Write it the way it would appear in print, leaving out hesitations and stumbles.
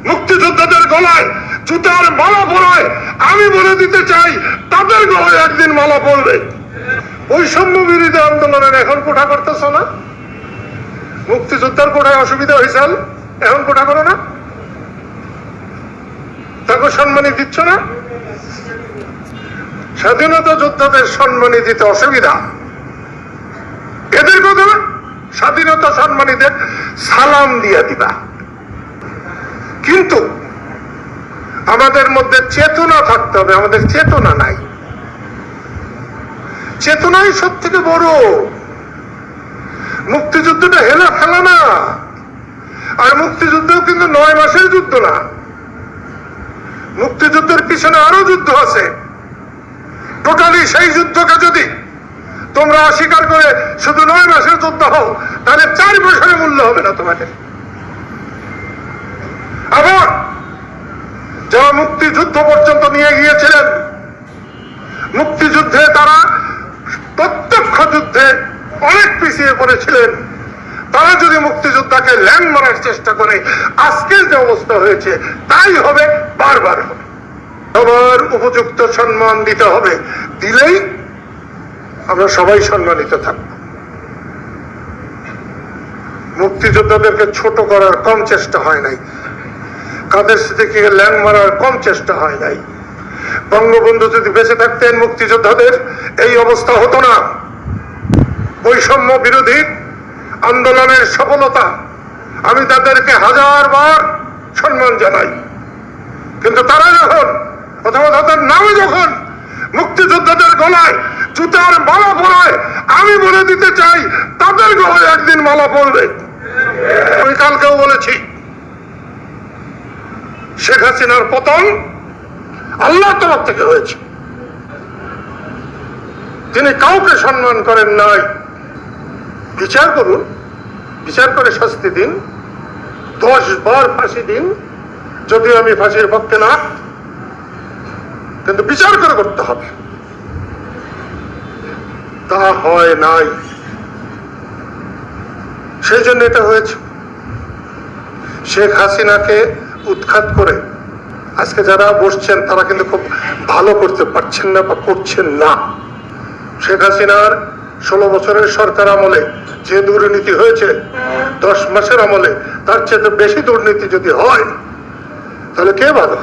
মুক্তিযোদ্ধাদের গলায় জুতার মালা পরায়, আমি বলে দিতে চাই তাদের গলায় একদিন মালা পড়বে। বৈষম্য বিরোধী আন্দোলনের এখন কোঠা করতেছ না? মুক্তিযোদ্ধার কোঠায় অসুবিধা হয়েছে, এখন কোঠা করো না? তাকে সম্মানী দিচ্ছ না? স্বাধীনতা যোদ্ধাদের সম্মানী দিতে অসুবিধা, এদের কথা স্বাধীনতা সম্মানীদের সালাম দিয়ে দিবা। কিন্তু আমাদের মধ্যে চেতনা থাকতে হবে, আমাদের চেতনা নাই। চেতনাই সব থেকে বড়। মুক্তিযুদ্ধটা হেলা ফেলা না, আর মুক্তিযুদ্ধও কিন্তু 9 মাসের যুদ্ধ না। মুক্তিযুদ্ধের পিছনে আরো যুদ্ধ আছে। টোটালি সেই যুদ্ধকে যদি তোমরা অস্বীকার করে শুধু 9 মাসের যুদ্ধ হও, তাহলে 4 বছরের মূল্য হবে না তোমাদের। আবার যারা মুক্তিযুদ্ধ পর্যন্ত নিয়ে গিয়েছিলেন, মুক্তিযুদ্ধে তারা প্রত্যক্ষ যুদ্ধে অনেক পিছিয়ে পড়েছিলেন, তারা যদি মুক্তিযোদ্ধাকে ল্যাং মারার চেষ্টা করে, আজকের যে অবস্থা হয়েছে তাই হবে, বারবার হবে। সবার উপযুক্ত সম্মান দিতে হবে, দিলেই আমরা সবাই সম্মানিত থাকব। মুক্তিযোদ্ধাদেরকে ছোট করার কম চেষ্টা হয় নাই, কাদের স্মৃতিকে ল্যাং মারার কম চেষ্টা হয় নাই। বঙ্গবন্ধু যদি বেঁচে থাকতেন, মুক্তিযোদ্ধাদের এই অবস্থা হতো না। বৈষম্য বিরোধী আন্দোলনের সফলতা, আমি তাদেরকে 1000 বার সম্মান জানাই। কিন্তু তারা যখন, অথবা তাদের নামে যখন মুক্তিযোদ্ধাদের গলায় জুতার মালা পরায়, আমি বলে দিতে চাই তাদের গলায় একদিন মালা পড়বে। আমি কালকেও বলেছি, শেখ হাসিনার পতন আল্লাহর তরফ থেকে হয়েছে। তিনি কাউকে সম্মান করেন নাই। বিচার করুন, বিচার করে শাস্তি দিন, 10 বার ফাঁসি দিন, যদিও আমি ফাঁসির পক্ষে না, কিন্তু বিচার করে করতে হবে। তা হয় নাই, সেই জন্য এটা হয়েছে। শেখ হাসিনাকে উৎখাত করে আজকে যারা বসছেন তারা কিন্তু খুব ভালো করতে পারছেন না বা করছেন না। শেখ হাসিনার 16 বছরের সরকার আমলে যে দুর্নীতি হয়েছে, 10 মাসের আমলে তার চেয়ে বেশি দুর্নীতি যদি হয়, তাহলে কে ভালো?